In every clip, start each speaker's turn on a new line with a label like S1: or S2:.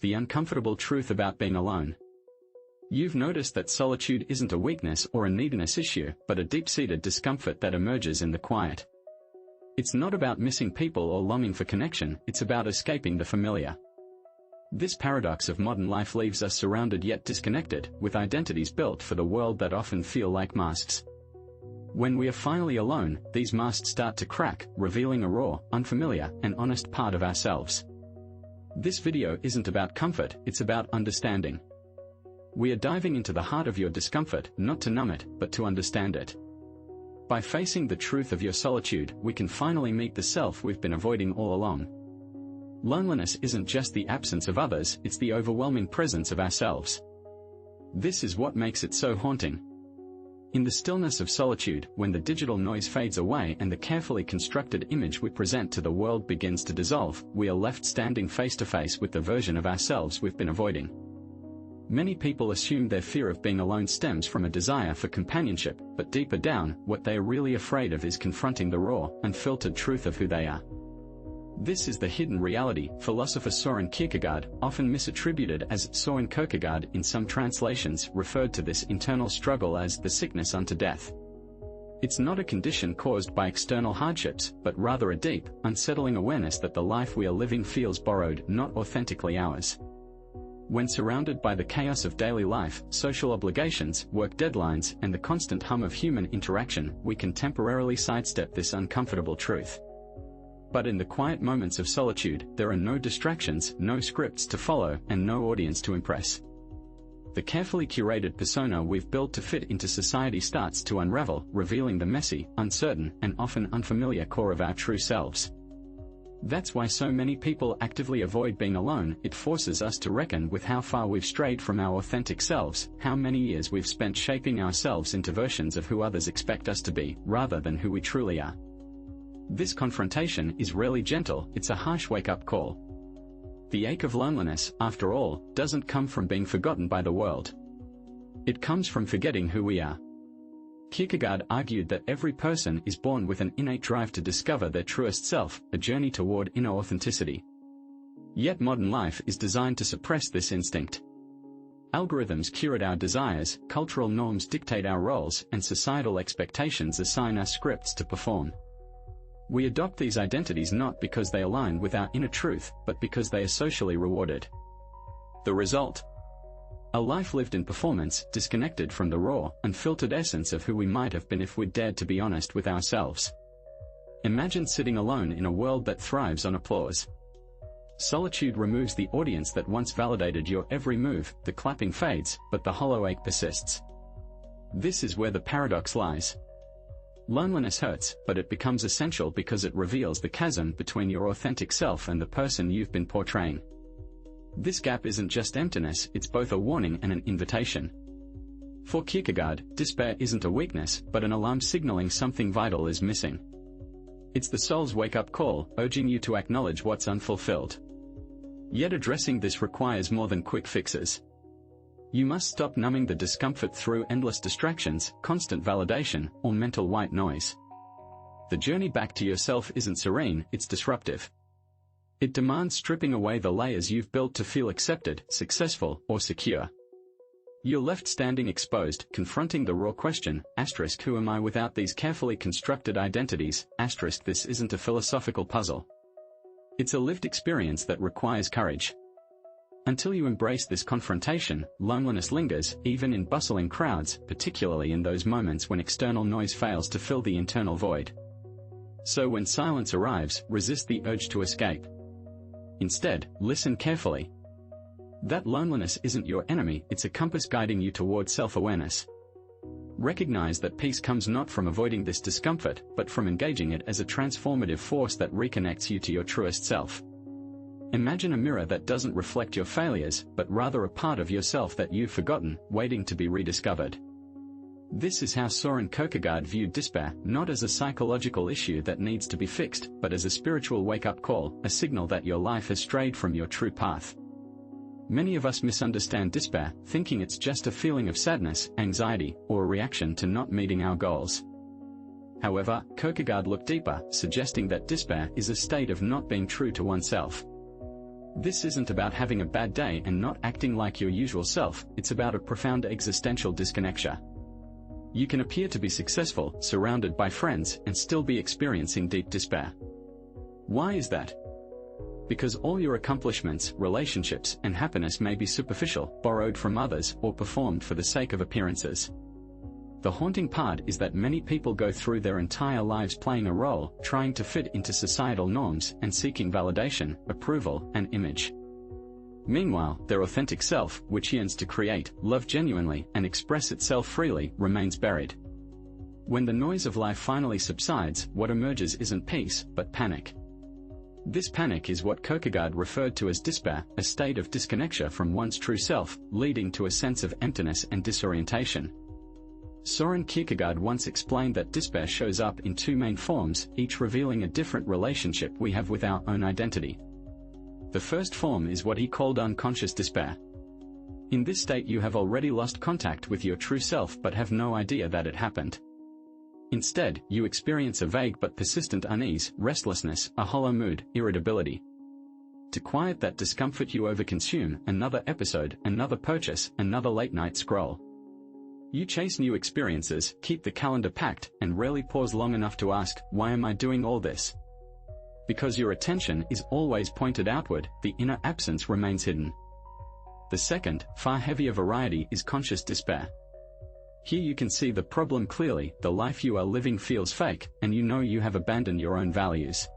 S1: The uncomfortable truth about being alone. You've noticed that solitude isn't a weakness or a neediness issue, but a deep-seated discomfort that emerges in the quiet. It's not about missing people or longing for connection, it's about escaping the familiar. This paradox of modern life leaves us surrounded yet disconnected, with identities built for the world that often feel like masks. When we are finally alone, these masks start to crack, revealing a raw, unfamiliar, and honest part of ourselves. This video isn't about comfort, it's about understanding. We are diving into the heart of your discomfort, not to numb it, but to understand it. By facing the truth of your solitude, we can finally meet the self we've been avoiding all along. Loneliness isn't just the absence of others, it's the overwhelming presence of ourselves. This is what makes it so haunting. In the stillness of solitude, when the digital noise fades away and the carefully constructed image we present to the world begins to dissolve, we are left standing face to face with the version of ourselves we've been avoiding. Many people assume their fear of being alone stems from a desire for companionship, but deeper down, what they are really afraid of is confronting the raw, unfiltered truth of who they are. This is the hidden reality, philosopher Soren Kierkegaard, often misattributed as Soren Kkagard in some translations, referred to this internal struggle as the sickness unto death. It's not a condition caused by external hardships, but rather a deep, unsettling awareness that the life we are living feels borrowed, not authentically ours. When surrounded by the chaos of daily life, social obligations, work deadlines, and the constant hum of human interaction, we can temporarily sidestep this uncomfortable truth. But in the quiet moments of solitude, there are no distractions, no scripts to follow, and no audience to impress. The carefully curated persona we've built to fit into society starts to unravel, revealing the messy, uncertain, and often unfamiliar core of our true selves. That's why so many people actively avoid being alone. It forces us to reckon with how far we've strayed from our authentic selves, how many years we've spent shaping ourselves into versions of who others expect us to be, rather than who we truly are. This confrontation is rarely gentle, it's a harsh wake-up call. The ache of loneliness, after all, doesn't come from being forgotten by the world. It comes from forgetting who we are. Kierkegaard argued that every person is born with an innate drive to discover their truest self, a journey toward inner authenticity. Yet modern life is designed to suppress this instinct. Algorithms curate our desires, cultural norms dictate our roles, and societal expectations assign us scripts to perform. We adopt these identities not because they align with our inner truth, but because they are socially rewarded. The result? A life lived in performance, disconnected from the raw, unfiltered essence of who we might have been if we'd dared to be honest with ourselves. Imagine sitting alone in a world that thrives on applause. Solitude removes the audience that once validated your every move, the clapping fades, but the hollow ache persists. This is where the paradox lies. Loneliness hurts, but it becomes essential because it reveals the chasm between your authentic self and the person you've been portraying. This gap isn't just emptiness, it's both a warning and an invitation. For Kierkegaard, despair isn't a weakness, but an alarm signaling something vital is missing. It's the soul's wake-up call, urging you to acknowledge what's unfulfilled. Yet addressing this requires more than quick fixes. You must stop numbing the discomfort through endless distractions, constant validation, or mental white noise. The journey back to yourself isn't serene, it's disruptive. It demands stripping away the layers you've built to feel accepted, successful, or secure. You're left standing exposed, confronting the raw question, who am I without these carefully constructed identities, this isn't a philosophical puzzle. It's a lived experience that requires courage. Until you embrace this confrontation, loneliness lingers, even in bustling crowds, particularly in those moments when external noise fails to fill the internal void. So when silence arrives, resist the urge to escape. Instead, listen carefully. That loneliness isn't your enemy, it's a compass guiding you toward self-awareness. Recognize that peace comes not from avoiding this discomfort, but from engaging it as a transformative force that reconnects you to your truest self. Imagine a mirror that doesn't reflect your failures, but rather a part of yourself that you've forgotten, waiting to be rediscovered. This is how Soren Kierkegaard viewed despair, not as a psychological issue that needs to be fixed, but as a spiritual wake-up call, a signal that your life has strayed from your true path. Many of us misunderstand despair, thinking it's just a feeling of sadness, anxiety, or a reaction to not meeting our goals. However, Kierkegaard looked deeper, suggesting that despair is a state of not being true to oneself. This isn't about having a bad day and not acting like your usual self, it's about a profound existential disconnection. You can appear to be successful, surrounded by friends, and still be experiencing deep despair. Why is that? Because all your accomplishments, relationships, and happiness may be superficial, borrowed from others, or performed for the sake of appearances. The haunting part is that many people go through their entire lives playing a role, trying to fit into societal norms, and seeking validation, approval, and image. Meanwhile, their authentic self, which yearns to create, love genuinely, and express itself freely, remains buried. When the noise of life finally subsides, what emerges isn't peace, but panic. This panic is what Kkagard referred to as despair, a state of disconnection from one's true self, leading to a sense of emptiness and disorientation. Soren Kierkegaard once explained that despair shows up in two main forms, each revealing a different relationship we have with our own identity. The first form is what he called unconscious despair. In this state you have already lost contact with your true self but have no idea that it happened. Instead, you experience a vague but persistent unease, restlessness, a hollow mood, irritability. To quiet that discomfort you overconsume, another episode, another purchase, another late-night scroll. You chase new experiences, keep the calendar packed, and rarely pause long enough to ask, why am I doing all this? Because your attention is always pointed outward, the inner absence remains hidden. The second, far heavier variety is conscious despair. Here you can see the problem clearly, the life you are living feels fake, and you know you have abandoned your own values.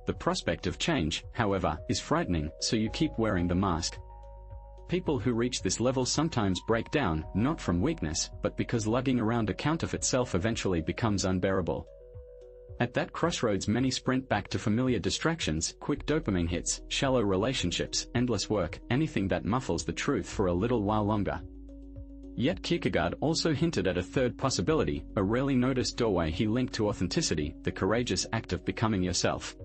S1: The prospect of change, however, is frightening, so you keep wearing the mask. People who reach this level sometimes break down, not from weakness, but because lugging around a counterfeit self eventually becomes unbearable. At that crossroads many sprint back to familiar distractions, quick dopamine hits, shallow relationships, endless work, anything that muffles the truth for a little while longer. Yet Kierkegaard also hinted at a third possibility, a rarely noticed doorway he linked to authenticity, the courageous act of becoming yourself.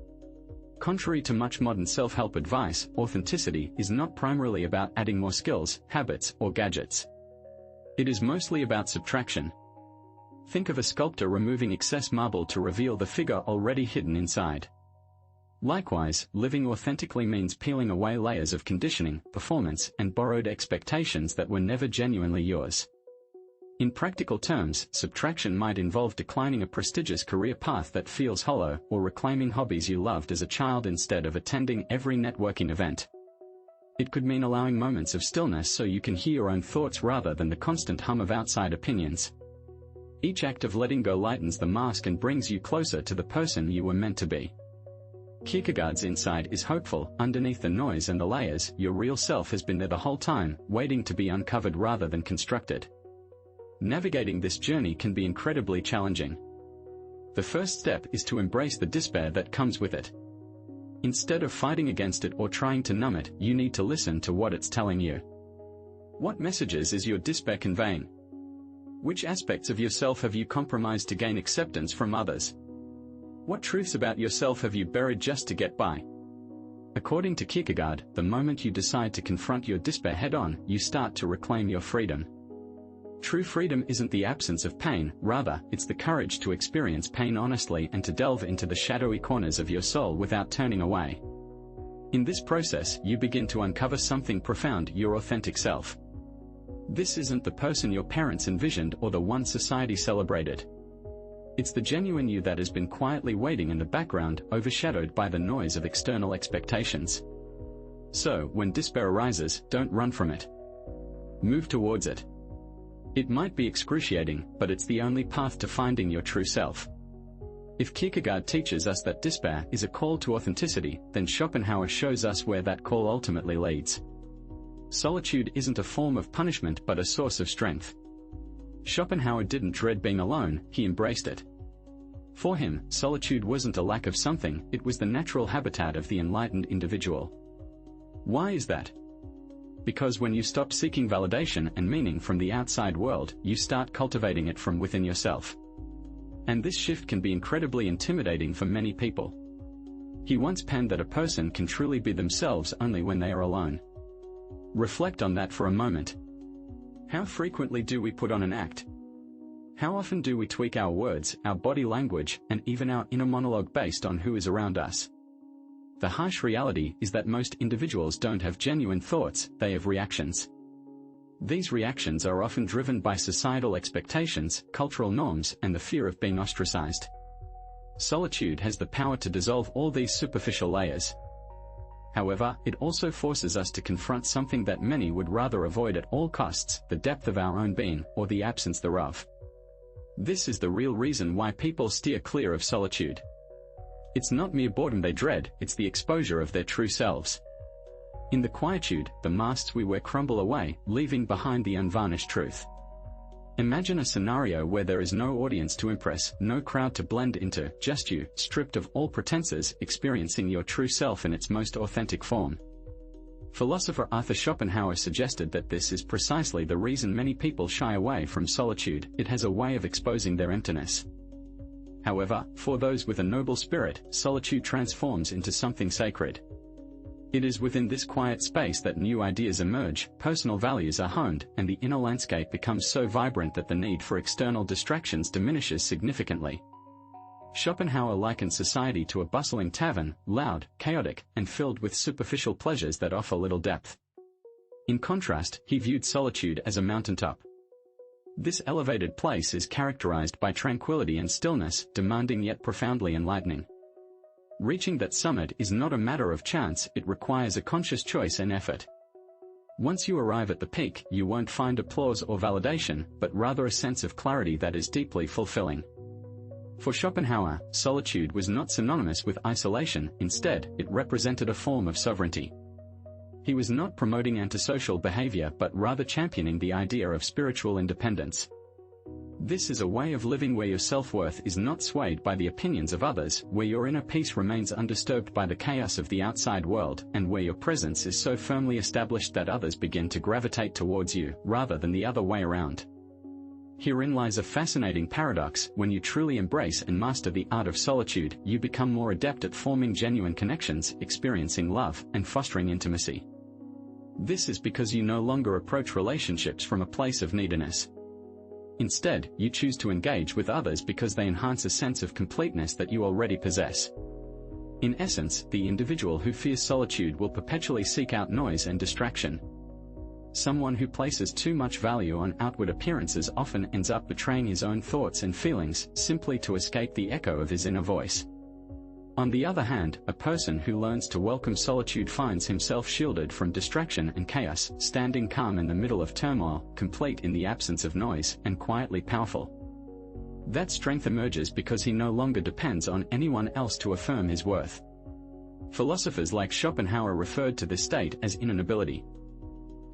S1: Contrary to much modern self-help advice, authenticity is not primarily about adding more skills, habits, or gadgets. It is mostly about subtraction. Think of a sculptor removing excess marble to reveal the figure already hidden inside. Likewise, living authentically means peeling away layers of conditioning, performance, and borrowed expectations that were never genuinely yours. In practical terms, subtraction might involve declining a prestigious career path that feels hollow, or reclaiming hobbies you loved as a child instead of attending every networking event. It could mean allowing moments of stillness so you can hear your own thoughts rather than the constant hum of outside opinions. Each act of letting go lightens the mask and brings you closer to the person you were meant to be. Kierkegaard's insight is hopeful. Underneath the noise and the layers, your real self has been there the whole time, waiting to be uncovered rather than constructed. Navigating this journey can be incredibly challenging. The first step is to embrace the despair that comes with it. Instead of fighting against it or trying to numb it, you need to listen to what it's telling you. What messages is your despair conveying? Which aspects of yourself have you compromised to gain acceptance from others? What truths about yourself have you buried just to get by? According to Kierkegaard, the moment you decide to confront your despair head-on, you start to reclaim your freedom. True freedom isn't the absence of pain, rather, it's the courage to experience pain honestly and to delve into the shadowy corners of your soul without turning away. In this process, you begin to uncover something profound, your authentic self. This isn't the person your parents envisioned or the one society celebrated. It's the genuine you that has been quietly waiting in the background, overshadowed by the noise of external expectations. So, when despair arises, don't run from it. Move towards it. It might be excruciating, but it's the only path to finding your true self. If Kierkegaard teaches us that despair is a call to authenticity, then Schopenhauer shows us where that call ultimately leads. Solitude isn't a form of punishment but a source of strength. Schopenhauer didn't dread being alone, he embraced it. For him, solitude wasn't a lack of something, it was the natural habitat of the enlightened individual. Why is that? Because when you stop seeking validation and meaning from the outside world, you start cultivating it from within yourself. And this shift can be incredibly intimidating for many people. He once penned that a person can truly be themselves only when they are alone. Reflect on that for a moment. How frequently do we put on an act? How often do we tweak our words, our body language, and even our inner monologue based on who is around us? The harsh reality is that most individuals don't have genuine thoughts, they have reactions. These reactions are often driven by societal expectations, cultural norms, and the fear of being ostracized. Solitude has the power to dissolve all these superficial layers. However, it also forces us to confront something that many would rather avoid at all costs: the depth of our own being, or the absence thereof. This is the real reason why people steer clear of solitude. It's not mere boredom they dread, it's the exposure of their true selves. In the quietude, the masks we wear crumble away, leaving behind the unvarnished truth. Imagine a scenario where there is no audience to impress, no crowd to blend into, just you, stripped of all pretenses, experiencing your true self in its most authentic form. Philosopher Arthur Schopenhauer suggested that this is precisely the reason many people shy away from solitude: it has a way of exposing their emptiness. However, for those with a noble spirit, solitude transforms into something sacred. It is within this quiet space that new ideas emerge, personal values are honed, and the inner landscape becomes so vibrant that the need for external distractions diminishes significantly. Schopenhauer likened society to a bustling tavern, loud, chaotic, and filled with superficial pleasures that offer little depth. In contrast, he viewed solitude as a mountaintop. This elevated place is characterized by tranquility and stillness, demanding yet profoundly enlightening. Reaching that summit is not a matter of chance, it requires a conscious choice and effort. Once you arrive at the peak, you won't find applause or validation, but rather a sense of clarity that is deeply fulfilling. For Schopenhauer, solitude was not synonymous with isolation, instead, it represented a form of sovereignty. He was not promoting antisocial behavior but rather championing the idea of spiritual independence. This is a way of living where your self-worth is not swayed by the opinions of others, where your inner peace remains undisturbed by the chaos of the outside world, and where your presence is so firmly established that others begin to gravitate towards you, rather than the other way around. Herein lies a fascinating paradox: when you truly embrace and master the art of solitude, you become more adept at forming genuine connections, experiencing love, and fostering intimacy. This is because you no longer approach relationships from a place of neediness. Instead, you choose to engage with others because they enhance a sense of completeness that you already possess. In essence, the individual who fears solitude will perpetually seek out noise and distraction. Someone who places too much value on outward appearances often ends up betraying his own thoughts and feelings, simply to escape the echo of his inner voice. On the other hand, a person who learns to welcome solitude finds himself shielded from distraction and chaos, standing calm in the middle of turmoil, complete in the absence of noise, and quietly powerful. That strength emerges because he no longer depends on anyone else to affirm his worth. Philosophers like Schopenhauer referred to this state as inanibility.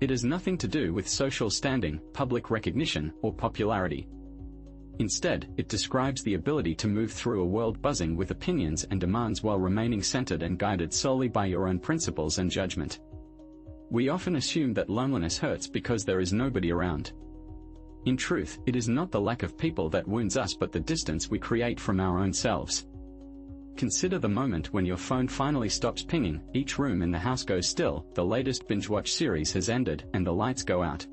S1: It has nothing to do with social standing, public recognition, or popularity. Instead, it describes the ability to move through a world buzzing with opinions and demands while remaining centered and guided solely by your own principles and judgment. We often assume that loneliness hurts because there is nobody around. In truth, it is not the lack of people that wounds us but the distance we create from our own selves. Consider the moment when your phone finally stops pinging, each room in the house goes still, the latest binge-watch series has ended, and the lights go out.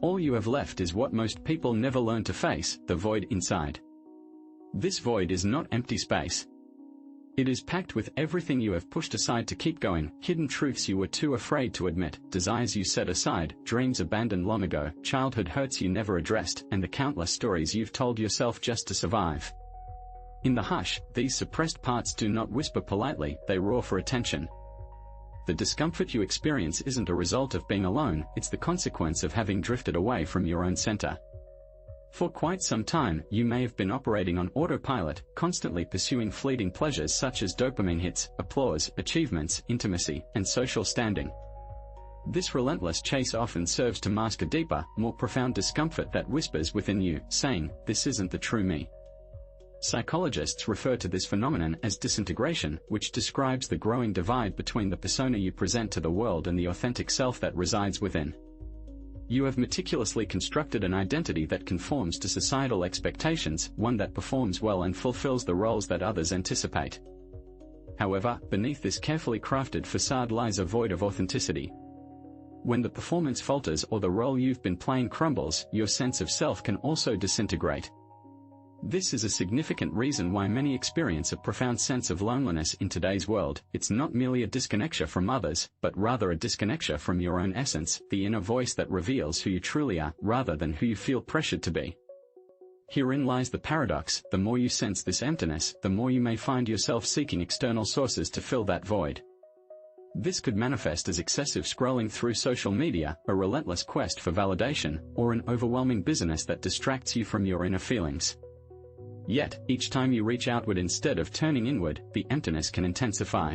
S1: All you have left is what most people never learn to face: the void inside. This void is not empty space. It is packed with everything you have pushed aside to keep going, hidden truths you were too afraid to admit, desires you set aside, dreams abandoned long ago, childhood hurts you never addressed, and the countless stories you've told yourself just to survive. In the hush, these suppressed parts do not whisper politely, they roar for attention. The discomfort you experience isn't a result of being alone, it's the consequence of having drifted away from your own center. For quite some time, you may have been operating on autopilot, constantly pursuing fleeting pleasures such as dopamine hits, applause, achievements, intimacy, and social standing. This relentless chase often serves to mask a deeper, more profound discomfort that whispers within you, saying, "This isn't the true me." Psychologists refer to this phenomenon as disintegration, which describes the growing divide between the persona you present to the world and the authentic self that resides within. You have meticulously constructed an identity that conforms to societal expectations, one that performs well and fulfills the roles that others anticipate. However, beneath this carefully crafted facade lies a void of authenticity. When the performance falters or the role you've been playing crumbles, your sense of self can also disintegrate. This is a significant reason why many experience a profound sense of loneliness in today's world. It's not merely a disconnection from others, but rather a disconnection from your own essence, the inner voice that reveals who you truly are, rather than who you feel pressured to be. Herein lies the paradox: the more you sense this emptiness, the more you may find yourself seeking external sources to fill that void. This could manifest as excessive scrolling through social media, a relentless quest for validation, or an overwhelming busyness that distracts you from your inner feelings. Yet, each time you reach outward instead of turning inward, the emptiness can intensify.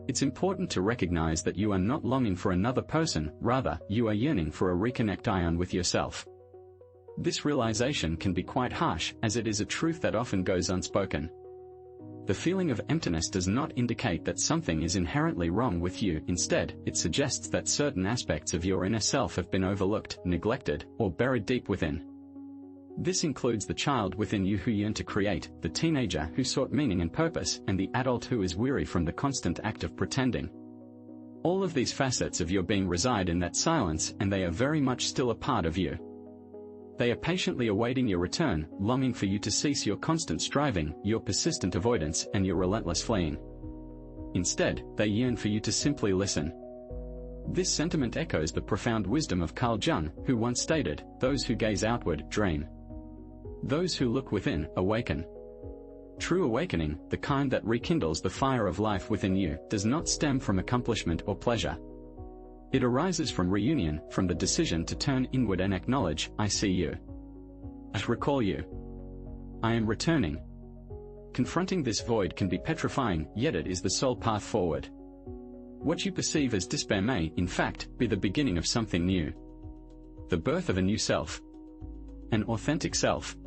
S1: It's important to recognize that you are not longing for another person, rather, you are yearning for a reconnect with yourself. This realization can be quite harsh, as it is a truth that often goes unspoken. The feeling of emptiness does not indicate that something is inherently wrong with you. Instead, it suggests that certain aspects of your inner self have been overlooked, neglected, or buried deep within. This includes the child within you who yearned to create, the teenager who sought meaning and purpose, and the adult who is weary from the constant act of pretending. All of these facets of your being reside in that silence, and they are very much still a part of you. They are patiently awaiting your return, longing for you to cease your constant striving, your persistent avoidance, and your relentless fleeing. Instead, they yearn for you to simply listen. This sentiment echoes the profound wisdom of Carl Jung, who once stated, "Those who gaze outward dream. Those who look within awaken." True awakening, the kind that rekindles the fire of life within you, does not stem from accomplishment or pleasure. It arises from reunion, from the decision to turn inward and acknowledge, "I see you. I recall you. I am returning." Confronting this void can be petrifying, yet it is the sole path forward. What you perceive as despair may, in fact, be the beginning of something new. The birth of a new self. An authentic self.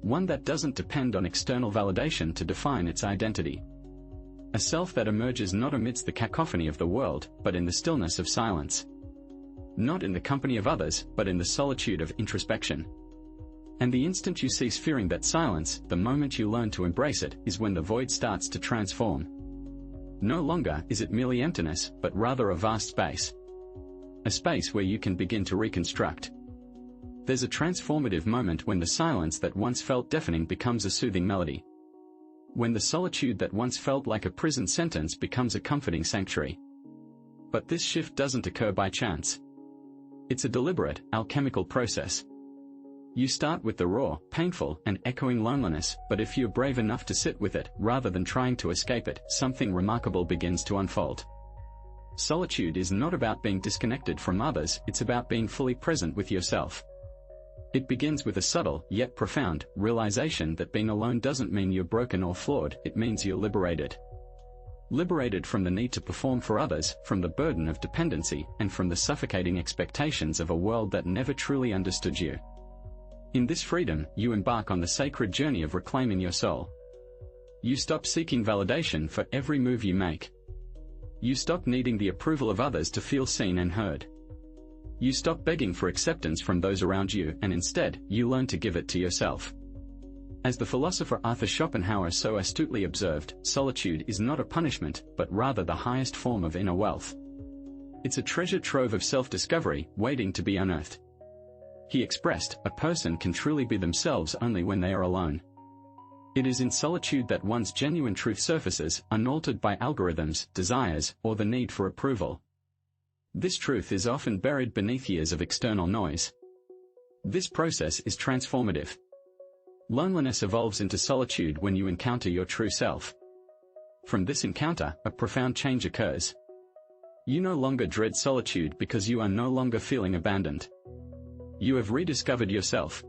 S1: One that doesn't depend on external validation to define its identity. A self that emerges not amidst the cacophony of the world, but in the stillness of silence. Not in the company of others, but in the solitude of introspection. And the instant you cease fearing that silence, the moment you learn to embrace it, is when the void starts to transform. No longer is it merely emptiness, but rather a vast space. A space where you can begin to reconstruct. There's a transformative moment when the silence that once felt deafening becomes a soothing melody. When the solitude that once felt like a prison sentence becomes a comforting sanctuary. But this shift doesn't occur by chance. It's a deliberate, alchemical process. You start with the raw, painful, and echoing loneliness, but if you're brave enough to sit with it, rather than trying to escape it, something remarkable begins to unfold. Solitude is not about being disconnected from others, it's about being fully present with yourself. It begins with a subtle, yet profound, realization that being alone doesn't mean you're broken or flawed, it means you're liberated. Liberated from the need to perform for others, from the burden of dependency, and from the suffocating expectations of a world that never truly understood you. In this freedom, you embark on the sacred journey of reclaiming your soul. You stop seeking validation for every move you make. You stop needing the approval of others to feel seen and heard. You stop begging for acceptance from those around you, and instead, you learn to give it to yourself. As the philosopher Arthur Schopenhauer so astutely observed, solitude is not a punishment, but rather the highest form of inner wealth. It's a treasure trove of self-discovery, waiting to be unearthed. He expressed, a person can truly be themselves only when they are alone. It is in solitude that one's genuine truth surfaces, unaltered by algorithms, desires, or the need for approval. This truth is often buried beneath years of external noise. This process is transformative. Loneliness evolves into solitude when you encounter your true self. From this encounter, a profound change occurs. You no longer dread solitude because you are no longer feeling abandoned. You have rediscovered yourself.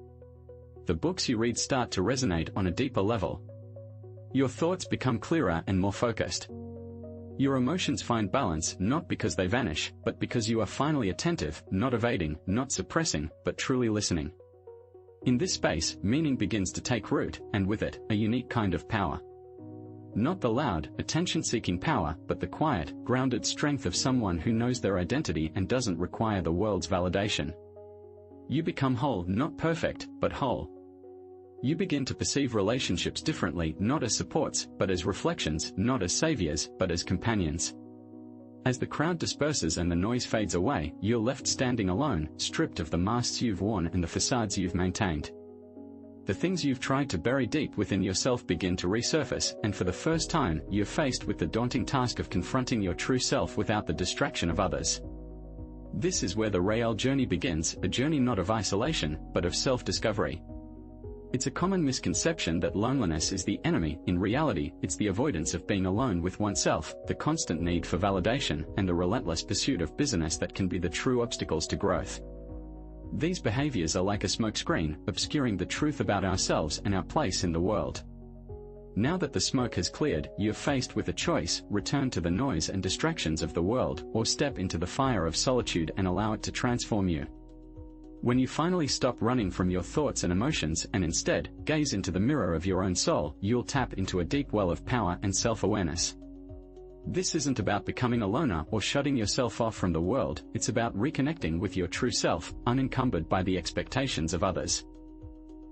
S1: The books you read start to resonate on a deeper level. Your thoughts become clearer and more focused. Your emotions find balance not because they vanish, but because you are finally attentive, not evading, not suppressing, but truly listening. In this space, meaning begins to take root, and with it, a unique kind of power. Not the loud, attention-seeking power, but the quiet, grounded strength of someone who knows their identity and doesn't require the world's validation. You become whole, not perfect, but whole. You begin to perceive relationships differently, not as supports, but as reflections, not as saviors, but as companions. As the crowd disperses and the noise fades away, you're left standing alone, stripped of the masks you've worn and the facades you've maintained. The things you've tried to bury deep within yourself begin to resurface, and for the first time, you're faced with the daunting task of confronting your true self without the distraction of others. This is where the real journey begins, a journey not of isolation, but of self-discovery. It's a common misconception that loneliness is the enemy. In reality, it's the avoidance of being alone with oneself, the constant need for validation, and the relentless pursuit of busyness that can be the true obstacles to growth. These behaviors are like a smokescreen, obscuring the truth about ourselves and our place in the world. Now that the smoke has cleared, you're faced with a choice: return to the noise and distractions of the world, or step into the fire of solitude and allow it to transform you. When you finally stop running from your thoughts and emotions and instead gaze into the mirror of your own soul, you'll tap into a deep well of power and self-awareness. This isn't about becoming a loner or shutting yourself off from the world, it's about reconnecting with your true self, unencumbered by the expectations of others.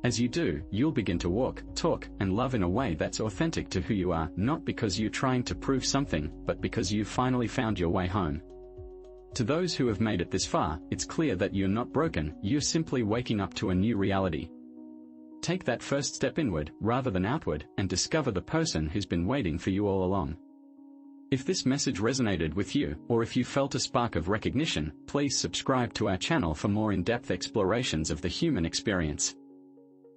S1: As you do, you'll begin to walk, talk, and love in a way that's authentic to who you are, not because you're trying to prove something, but because you've finally found your way home. To those who have made it this far, it's clear that you're not broken, you're simply waking up to a new reality. Take that first step inward, rather than outward, and discover the person who's been waiting for you all along. If this message resonated with you, or if you felt a spark of recognition, please subscribe to our channel for more in-depth explorations of the human experience.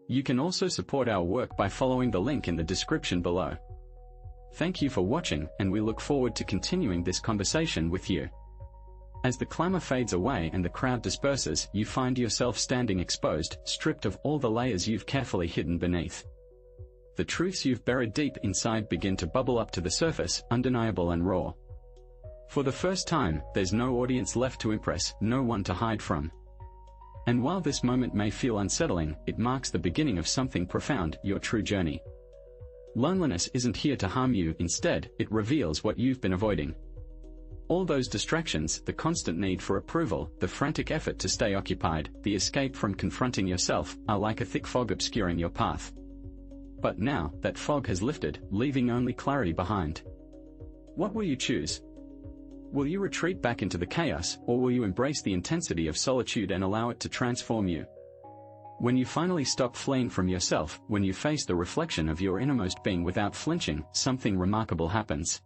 S1: You can also support our work by following the link in the description below. Thank you for watching, and we look forward to continuing this conversation with you. As the clamor fades away and the crowd disperses, you find yourself standing exposed, stripped of all the layers you've carefully hidden beneath. The truths you've buried deep inside begin to bubble up to the surface, undeniable and raw. For the first time, there's no audience left to impress, no one to hide from. And while this moment may feel unsettling, it marks the beginning of something profound, your true journey. Loneliness isn't here to harm you, instead, it reveals what you've been avoiding. All those distractions, the constant need for approval, the frantic effort to stay occupied, the escape from confronting yourself, are like a thick fog obscuring your path. But now, that fog has lifted, leaving only clarity behind. What will you choose? Will you retreat back into the chaos, or will you embrace the intensity of solitude and allow it to transform you? When you finally stop fleeing from yourself, when you face the reflection of your innermost being without flinching, something remarkable happens.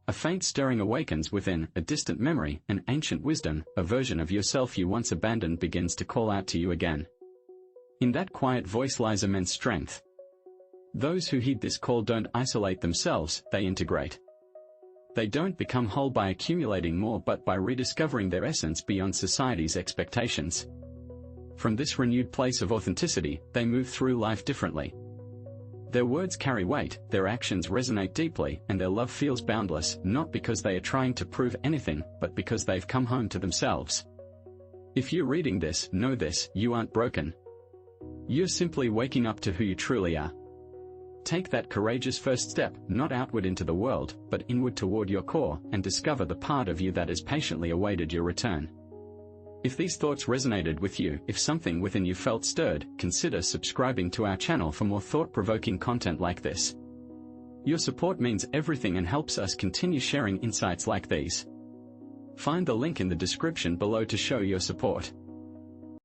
S1: A faint stirring awakens within, a distant memory, an ancient wisdom, a version of yourself you once abandoned begins to call out to you again. In that quiet voice lies immense strength. Those who heed this call don't isolate themselves, they integrate. They don't become whole by accumulating more but by rediscovering their essence beyond society's expectations. From this renewed place of authenticity, they move through life differently. Their words carry weight, their actions resonate deeply, and their love feels boundless, not because they are trying to prove anything, but because they've come home to themselves. If you're reading this, know this: you aren't broken. You're simply waking up to who you truly are. Take that courageous first step, not outward into the world, but inward toward your core, and discover the part of you that has patiently awaited your return. If these thoughts resonated with you, if something within you felt stirred, consider subscribing to our channel for more thought-provoking content like this. Your support means everything and helps us continue sharing insights like these. Find the link in the description below to show your support.